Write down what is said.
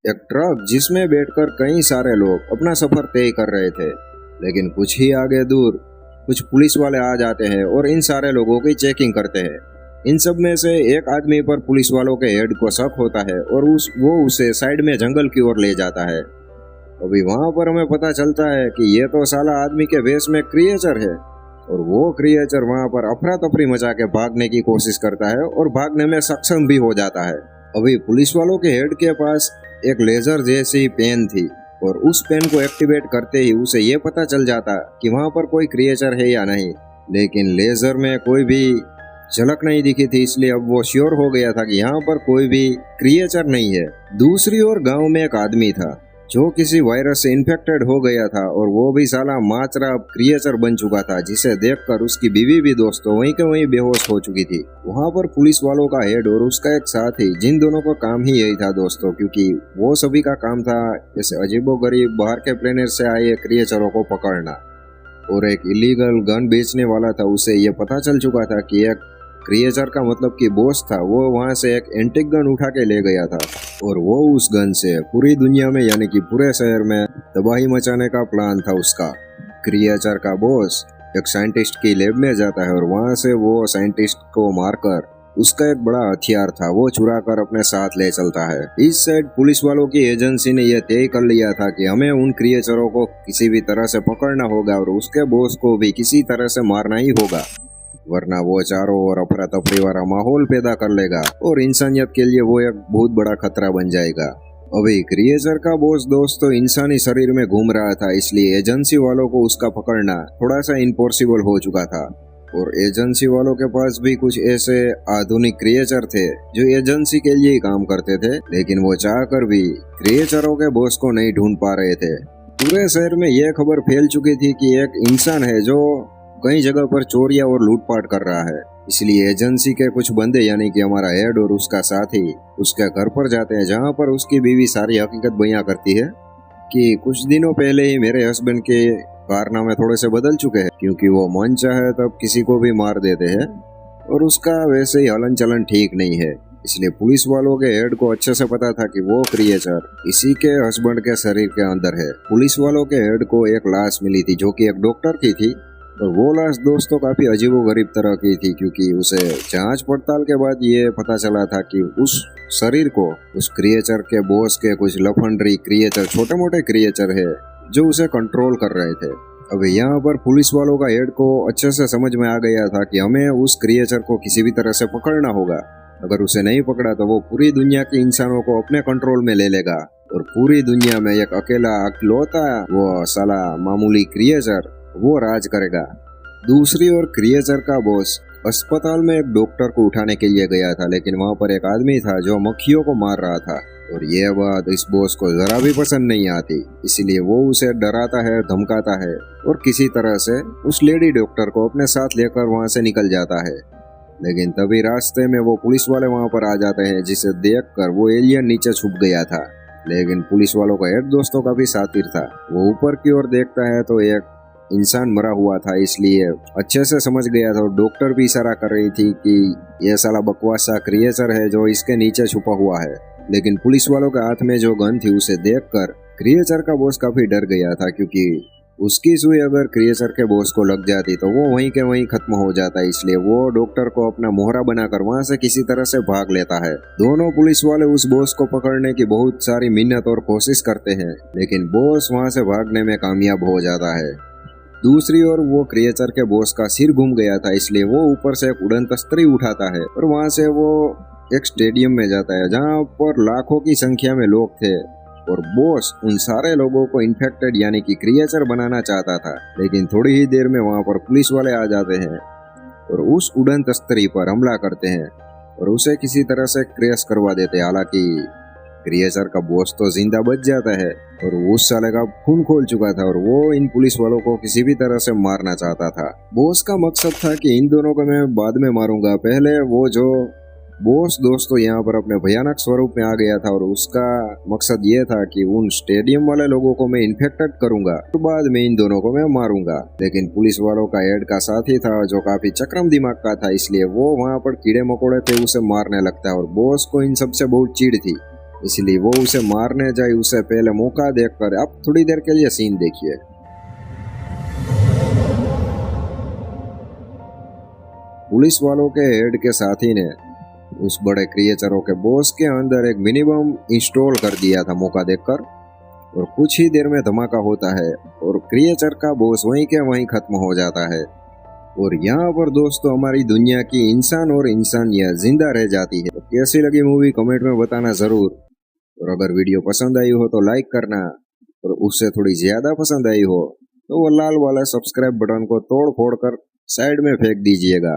एक ट्रक जिसमें बैठकर कई सारे लोग अपना सफर तय कर रहे थे। लेकिन कुछ ही आगे दूर कुछ पुलिस वाले आ जाते हैं और इन सारे लोगों की चेकिंग करते हैं। इन सब में से एक आदमी पर पुलिस वालों के हेड को शक होता है और वो उसे साइड में जंगल की ओर ले जाता है। अभी वहां पर हमें पता चलता है कि ये तो साला आदमी के वेश में क्रिएचर है और वो क्रिएचर वहां पर अफरा तफरी मचा के भागने की कोशिश करता है और भागने में सक्षम भी हो जाता है। अभी पुलिस वालों के हेड के पास एक लेजर जैसी पेन थी और उस पेन को एक्टिवेट करते ही उसे ये पता चल जाता कि वहां पर कोई क्रिएचर है या नहीं, लेकिन लेजर में कोई भी झलक नहीं दिखी थी, इसलिए अब वो श्योर हो गया था कि यहाँ पर कोई भी क्रिएचर नहीं है। दूसरी ओर गांव में एक आदमी था जो किसी वायरस से इन्फेक्टेड हो गया था और वो भी साला माचरा क्रिएचर बन चुका था, जिसे देखकर उसकी बीवी भी दोस्तों वहीं के वहीं बेहोश हो चुकी थी। वहां पर पुलिस वालों का हेड और उसका एक साथी, जिन दोनों का काम ही यही था दोस्तों, क्योंकि वो सभी का काम था जैसे अजीबोगरीब बाहर के प्लेनेट से आए क्रिएचरों को पकड़ना। और एक इलीगल गन बेचने वाला था, उसे ये पता चल चुका था कि एक क्रिएचर का मतलब कि बॉस था, वो वहां से एक एंटिक गन उठा के ले गया था और वो उस गन से पूरी दुनिया में यानी कि पूरे शहर में तबाही मचाने का प्लान था उसका। क्रिएचर का बॉस एक साइंटिस्ट की लैब में जाता है और वहां से वो साइंटिस्ट को मारकर उसका एक बड़ा हथियार था वो चुरा कर अपने साथ ले चलता है। इस साइड पुलिस वालों की एजेंसी ने यह तय कर लिया था कि हमें उन क्रिएचरों को किसी भी तरह से पकड़ना होगा और उसके बॉस को भी किसी तरह से मारना ही होगा, वरना वो चारों ओर अफरा तफरी वाला माहौल पैदा कर लेगा और इंसानियत के लिए वो एक बहुत बड़ा खतरा बन जाएगा। अभी क्रिएचर का बॉस दोस्तों इंसानी शरीर में घूम रहा था, इसलिए एजेंसी वालों को उसका पकड़ना थोड़ा सा इम्पॉसिबल हो चुका था। और एजेंसी वालों के पास भी कुछ ऐसे आधुनिक क्रिएचर थे जो एजेंसी के लिए ही काम करते थे, लेकिन वो चाहकर भी क्रिएचरों के बॉस को नहीं ढूंढ पा रहे थे। पूरे शहर में यह खबर फैल चुकी थी कि एक इंसान है जो कई जगह पर चोरियां और लूटपाट कर रहा है, इसलिए एजेंसी के कुछ बंदे यानी कि हमारा हेड और उसका साथी उसके घर पर जाते हैं, जहां पर उसकी बीवी सारी हकीकत बयां करती है कि कुछ दिनों पहले ही मेरे हस्बैंड के कारनामे थोड़े से बदल चुके हैं, क्योंकि वो मन चाहे तब किसी को भी मार देते हैं और उसका वैसे ही हलन चलन ठीक नहीं है। इसलिए पुलिस वालों के हेड को अच्छे से पता था कि वो क्रिएचर इसी के हस्बैंड के शरीर के अंदर है। पुलिस वालों के हेड को एक लाश मिली थी जो कि एक डॉक्टर की थी और वो लाश दोस्तों काफी अजीबोगरीब तरह की थी, क्योंकि उसे जांच पड़ताल के बाद ये पता चला था कि उस शरीर को उस क्रिएचर के बॉस के कुछ लफंडरी क्रिएचर, छोटे मोटे क्रिएचर है जो उसे कंट्रोल कर रहे थे। अब यहाँ पर पुलिस वालों का हेड को अच्छे से समझ में आ गया था कि हमें उस क्रिएचर को किसी भी तरह से पकड़ना होगा। अगर उसे नहीं पकड़ा तो वो पूरी दुनिया के इंसानों को अपने कंट्रोल में ले लेगा और पूरी दुनिया में एक अकेला अकेलौता वो साला मामूली क्रिएचर वो राज करेगा। दूसरी ओर क्रिएचर का बॉस अस्पताल में एक डॉक्टर को उठाने के लिए गया था, लेकिन वहां पर एक आदमी था जो मक्खियों को मार रहा था और यह बात इस बॉस को जरा भी पसंद नहीं आती, इसलिए वो उसे डराता है, धमकाता है और किसी तरह से उस लेडी डॉक्टर को अपने साथ लेकर वहां से निकल जाता है। लेकिन तभी रास्ते में वो पुलिस वाले वहां पर आ जाते हैं, जिसे देखकर वो एलियन नीचे छुप गया था। लेकिन पुलिस वालों का हेड दोस्तों का भी सातिर था, वो ऊपर की ओर देखता है तो एक इंसान मरा हुआ था, इसलिए अच्छे से समझ गया था। और डॉक्टर भी इशारा कर रही थी कि यह साला बकवास सा क्रिएचर है जो इसके नीचे छुपा हुआ है। लेकिन पुलिस वालों के हाथ में जो गन थी उसे देखकर क्रिएचर का बॉस काफी डर गया था, क्योंकि उसकी सुई अगर क्रिएचर के बॉस को लग जाती तो वो वहीं के वहीं खत्म हो जाता, इसलिए वो डॉक्टर को अपना मोहरा बनाकर वहां से किसी तरह से भाग लेता है। दोनों पुलिस वाले उस बॉस को पकड़ने की बहुत सारी मिन्नत और कोशिश करते हैं, लेकिन बॉस वहां से भागने में कामयाब हो जाता है। दूसरी ओर वो क्रिएचर के बॉस का सिर घूम गया था, इसलिए वो ऊपर से एक उड़न तस्तरी उठाता है और वहां से वो एक स्टेडियम में जाता है जहां पर लाखों की संख्या में लोग थे और बॉस उन सारे लोगों को इन्फेक्टेड यानी कि क्रिएचर बनाना चाहता था। लेकिन थोड़ी ही देर में वहां पर पुलिस वाले आ जाते हैं और उस उड़न तस्तरी पर हमला करते हैं और उसे किसी तरह से क्रैश करवा देते हैं। हालांकि क्रिएचर का बॉस तो जिंदा बच जाता है और उस साले का खून खोल चुका था और वो इन पुलिस वालों को किसी भी तरह से मारना चाहता था। बॉस का मकसद था कि इन दोनों को मैं बाद में मारूंगा, पहले वो जो बॉस दोस्तों यहाँ पर अपने भयानक स्वरूप में आ गया था और उसका मकसद ये था कि उन स्टेडियम वाले लोगों को मैं इन्फेक्टेड करूंगा तो बाद में इन दोनों को मैं मारूंगा। लेकिन पुलिस वालों का हेड का साथी था जो काफी चक्रम दिमाग का था, इसलिए वो वहाँ पर कीड़े मकोड़े थे उसे मारने लगता है और बॉस को इन सबसे बहुत चिढ़ थी, इसलिए वो उसे मारने जाए उससे पहले मौका देखकर आप थोड़ी देर के लिए सीन देखिए। पुलिस वालों के हेड के साथी ने उस बड़े क्रिएचरों के बॉस के अंदर एक मिनी बम इंस्टॉल कर दिया था मौका देखकर, और कुछ ही देर में धमाका होता है और क्रिएचर का बॉस वहीं के वहीं खत्म हो जाता है। और यहाँ पर दोस्तों हमारी दुनिया की इंसान और इंसानियत जिंदा रह जाती है। तो कैसी लगी मूवी कमेंट में बताना जरूर, और अगर वीडियो पसंद आई हो तो लाइक करना, और उससे थोड़ी ज्यादा पसंद आई हो तो वो लाल वाला सब्सक्राइब बटन को तोड़ फोड़ कर साइड में फेंक दीजिएगा।